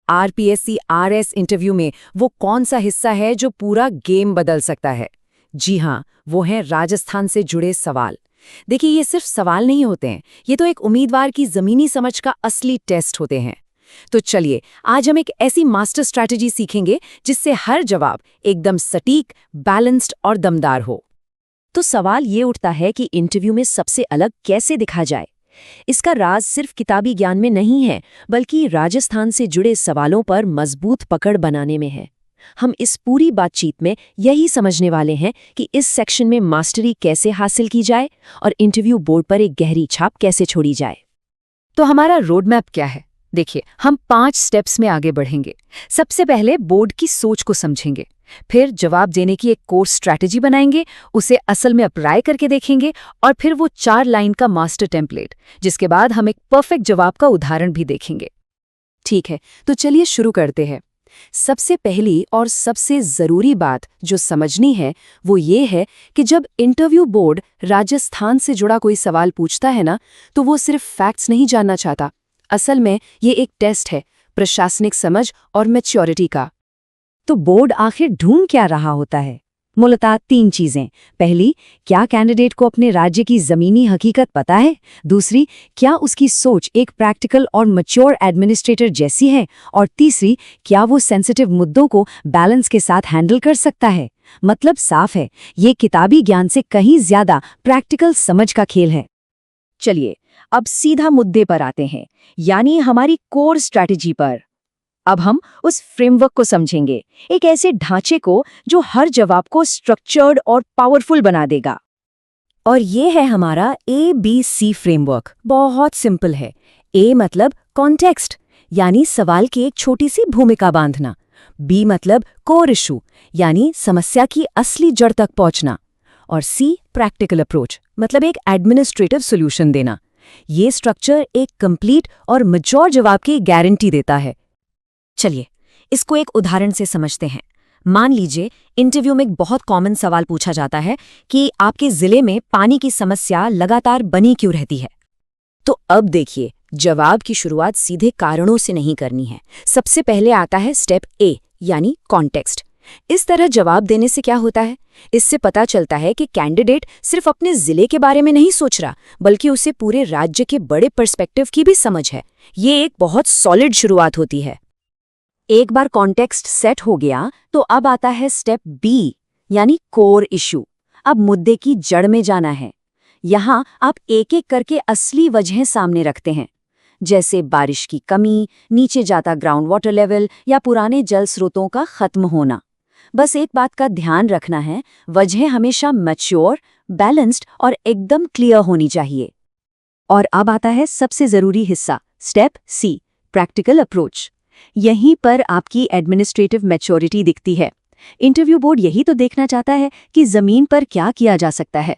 RPSC RS interview में वो कौन सा हिस्सा है जो पूरा गेम बदल सकता है? जी हाँ, वो है राजस्थान से जुड़े सवाल। देखिए, ये सिर्फ सवाल नहीं होते हैं, ये तो एक उम्मीदवार की जमीनी समझ का असली टेस्ट होते हैं। तो चलिए, आज हम एक ऐसी मास्टर स्ट्रैटेजी सीखेंगे जिससे हर जवाब एकदम सटीक, बैलेंस्ड और दमदार हो। तो सवाल ये उठता है कि इंटरव्यू में सबसे अलग कैसे दिखा जाए। इसका राज सिर्फ किताबी ज्ञान में नहीं है, बल्कि राजस्थान से जुड़े सवालों पर मजबूत पकड़ बनाने में है। हम इस पूरी बातचीत में यही समझने वाले हैं कि इस सेक्शन में मास्टरी कैसे हासिल की जाए और इंटरव्यू बोर्ड पर एक गहरी छाप कैसे छोड़ी जाए। तो हमारा रोड मैप क्या है? देखिए, हम 5 स्टेप्स में आगे बढ़ेंगे। सबसे पहले बोर्ड की सोच को समझेंगे, फिर जवाब देने की एक कोर्स स्ट्रैटेजी बनाएंगे, उसे असल में अप्लाई करके देखेंगे, और फिर वो 4 लाइन का मास्टर टेम्पलेट, जिसके बाद हम एक परफेक्ट जवाब का उदाहरण भी देखेंगे। ठीक है, तो चलिए शुरू करते हैं। सबसे पहली और सबसे जरूरी बात जो समझनी है वो ये है कि जब इंटरव्यू बोर्ड राजस्थान से जुड़ा कोई सवाल पूछता है ना, तो वो सिर्फ फैक्ट्स नहीं जानना चाहता। असल में ये एक टेस्ट है प्रशासनिक समझ और मैच्योरिटी का। तो बोर्ड आखिर ढूंढ क्या रहा होता है? मूलतः 3 चीजें। पहली, क्या कैंडिडेट को अपने राज्य की जमीनी हकीकत पता है? दूसरी, क्या उसकी सोच एक प्रैक्टिकल और मैच्योर एडमिनिस्ट्रेटर जैसी है? और तीसरी, क्या वो सेंसिटिव मुद्दों को बैलेंस के साथ हैंडल कर सकता है? मतलब साफ है, ये किताबी ज्ञान से कहीं ज्यादा प्रैक्टिकल समझ का खेल है। चलिए, अब सीधा मुद्दे पर आते हैं, यानी हमारी कोर स्ट्रैटेजी पर। अब हम उस फ्रेमवर्क को समझेंगे, एक ऐसे ढांचे को जो हर जवाब को स्ट्रक्चर्ड और पावरफुल बना देगा। और ये है हमारा ABC फ्रेमवर्क। बहुत सिंपल है। A मतलब कॉन्टेक्स्ट, यानी सवाल की एक छोटी सी भूमिका बांधना। B मतलब कोर इशू, यानी समस्या की असली जड़ तक पहुंचना। और C प्रैक्टिकल अप्रोच, मतलब एक एडमिनिस्ट्रेटिव सॉल्यूशन देना। ये स्ट्रक्चर एक कंप्लीट और मैच्योर जवाब की गारंटी देता है। चलिए, इसको एक उदाहरण से समझते हैं। मान लीजिए, इंटरव्यू में एक बहुत कॉमन सवाल पूछा जाता है कि आपके जिले में पानी की समस्या लगातार बनी क्यों रहती है। तो अब देखिए, जवाब की शुरुआत सीधे कारणों से नहीं करनी है। सबसे पहले आता है स्टेप A, यानी कॉन्टेक्स्ट। इस तरह जवाब देने से क्या होता है? इससे पता चलता है कि कैंडिडेट सिर्फ अपने जिले के बारे में नहीं सोच रहा, बल्कि उसे पूरे राज्य के बड़े पर्सपेक्टिव की भी समझ है। ये एक बहुत सॉलिड शुरुआत होती है। एक बार कॉन्टेक्स्ट सेट हो गया तो अब आता है स्टेप B, यानी कोर इशू। अब मुद्दे की जड़ में जाना है। यहाँ आप एक एक करके असली वजहें सामने रखते हैं, जैसे बारिश की कमी, नीचे जाता ग्राउंड वाटर लेवल या पुराने जल स्रोतों का खत्म होना। बस एक बात का ध्यान रखना है, वजहें हमेशा मैच्योर, बैलेंस्ड और एकदम क्लियर होनी चाहिए। और अब आता है सबसे जरूरी हिस्सा, स्टेप C, प्रैक्टिकल अप्रोच। यहीं पर आपकी एडमिनिस्ट्रेटिव मैच्योरिटी दिखती है। इंटरव्यू बोर्ड यही तो देखना चाहता है कि जमीन पर क्या किया जा सकता है।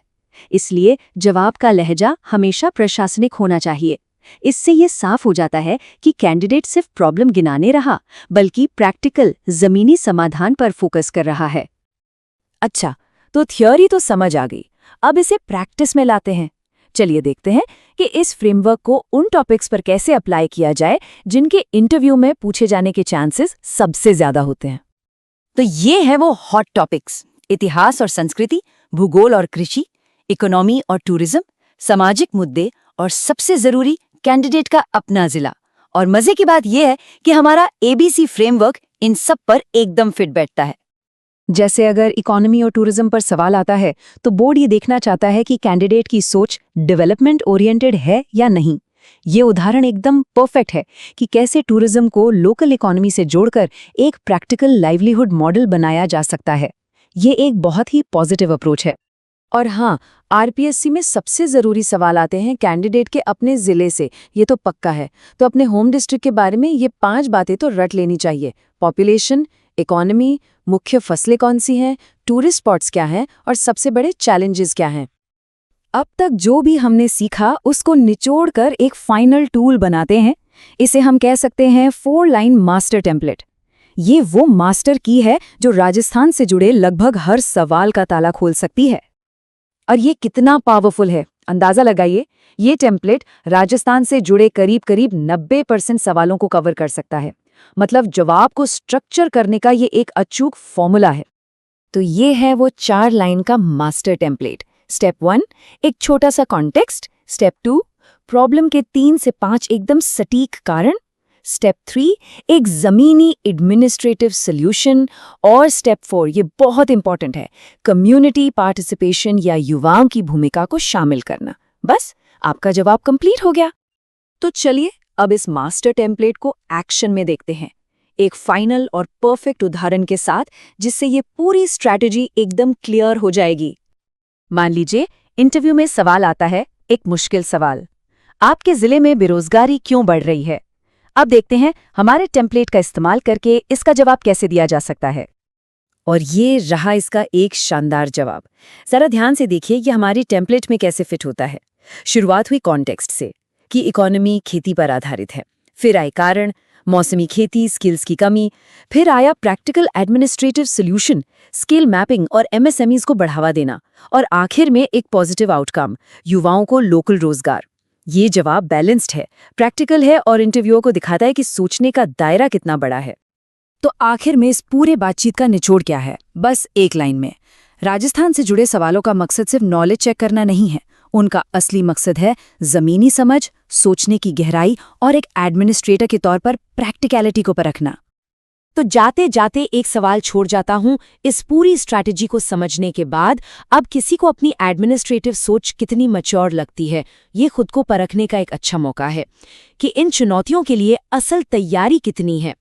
इसलिए जवाब का लहजा हमेशा प्रशासनिक होना चाहिए। इससे ये साफ हो जाता है कि कैंडिडेट सिर्फ प्रॉब्लम गिनाने रहा, बल्कि प्रैक्टिकल जमीनी समाधान पर फोकस कर रहा है। अच्छा, तो थ्योरी तो समझ आ गई, अब इसे प्रैक्टिस में लाते हैं। चलिए देखते हैं कि इस फ्रेमवर्क को उन टॉपिक्स पर कैसे अप्लाई किया जाए जिनके इंटरव्यू में पूछे जाने के चांसेस सबसे ज्यादा होते हैं। तो ये है वो हॉट टॉपिक्स: इतिहास और संस्कृति, भूगोल और कृषि, इकोनॉमी और टूरिज्म, सामाजिक मुद्दे, और सबसे जरूरी, कैंडिडेट का अपना जिला। और मजे की बात यह है कि हमारा ABC फ्रेमवर्क इन सब पर एकदम फिट बैठता है। जैसे अगर इकोनॉमी और टूरिज्म पर सवाल आता है तो बोर्ड ये देखना चाहता है कि कैंडिडेट की सोच डेवलपमेंट ओरिएंटेड है या नहीं। ये उदाहरण एकदम परफेक्ट है कि कैसे टूरिज्म को लोकल इकोनॉमी से जोड़कर एक प्रैक्टिकल लाइवलीहुड मॉडल बनाया जा सकता है। ये एक बहुत ही पॉजिटिव अप्रोच है। और हाँ, आरपीएससी में सबसे ज़रूरी सवाल आते हैं कैंडिडेट के अपने ज़िले से, ये तो पक्का है। तो अपने होम डिस्ट्रिक्ट के बारे में ये 5 बातें तो रट लेनी चाहिए: पॉपुलेशन, इकोनॉमी, मुख्य फसलें कौन सी हैं, टूरिस्ट स्पॉट्स क्या हैं, और सबसे बड़े चैलेंजेस क्या हैं। अब तक जो भी हमने सीखा उसको निचोड़कर एक फाइनल टूल बनाते हैं। इसे हम कह सकते हैं 4 लाइन मास्टर टेम्पलेट। ये वो मास्टर की है जो राजस्थान से जुड़े लगभग हर सवाल का ताला खोल सकती है। और ये कितना पावरफुल है, अंदाजा लगाइए। ये टेम्पलेट राजस्थान से जुड़े करीब 90% सवालों को कवर कर सकता है। मतलब जवाब को स्ट्रक्चर करने का ये एक अचूक फॉर्मूला है। तो ये है वो 4 लाइन का मास्टर टेम्पलेट। स्टेप 1, एक छोटा सा कॉन्टेक्स्ट। स्टेप 2, प्रॉब्लम के 3 से 5 एकदम सटीक कारण। स्टेप 3, एक ज़मीनी एडमिनिस्ट्रेटिव सॉल्यूशन। और स्टेप 4, ये बहुत इंपॉर्टेंट है, कम्युनिटी पार्टिसिपेशन या युवाओं की भूमिका को शामिल करना। बस आपका जवाब कंप्लीट हो गया। तो चलिए अब इस मास्टर टेम्पलेट को एक्शन में देखते हैं, एक फाइनल और परफेक्ट उदाहरण के साथ, जिससे ये पूरी स्ट्रैटेजी एकदम क्लियर हो जाएगी। मान लीजिए इंटरव्यू में सवाल आता है, एक मुश्किल सवाल, आपके जिले में बेरोजगारी क्यों बढ़ रही है? अब देखते हैं हमारे टेम्पलेट का इस्तेमाल करके इसका जवाब कैसे दिया जा सकता है। और ये रहा इसका एक शानदार जवाब। जरा ध्यान से देखिए ये हमारी टेम्पलेट में कैसे फिट होता है। शुरुआत हुई कॉन्टेक्स्ट से कि इकोनॉमी खेती पर आधारित है, फिर आए कारण, मौसमी खेती, स्किल्स की कमी, फिर आया practical administrative solution, skill mapping और एमएसएमईज को बढ़ावा देना, और आखिर में एक पॉजिटिव आउटकम, युवाओं को लोकल रोजगार। ये जवाब बैलेंस्ड है, प्रैक्टिकल है और इंटरव्यूअर को दिखाता है कि सोचने का दायरा कितना बड़ा है। तो आखिर में इस पूरे बातचीत का निचोड़ क्या है? बस एक लाइन में, राजस्थान से जुड़े सवालों का मकसद सिर्फ नॉलेज चेक करना नहीं है, उनका असली मकसद है जमीनी समझ, सोचने की गहराई और एक एडमिनिस्ट्रेटर के तौर पर प्रैक्टिकलिटी को परखना। तो जाते जाते एक सवाल छोड़ जाता हूं, इस पूरी स्ट्रैटेजी को समझने के बाद अब किसी को अपनी एडमिनिस्ट्रेटिव सोच कितनी मैच्योर लगती है, ये खुद को परखने का एक अच्छा मौका है कि इन चुनौतियों के लिए असल तैयारी कितनी है।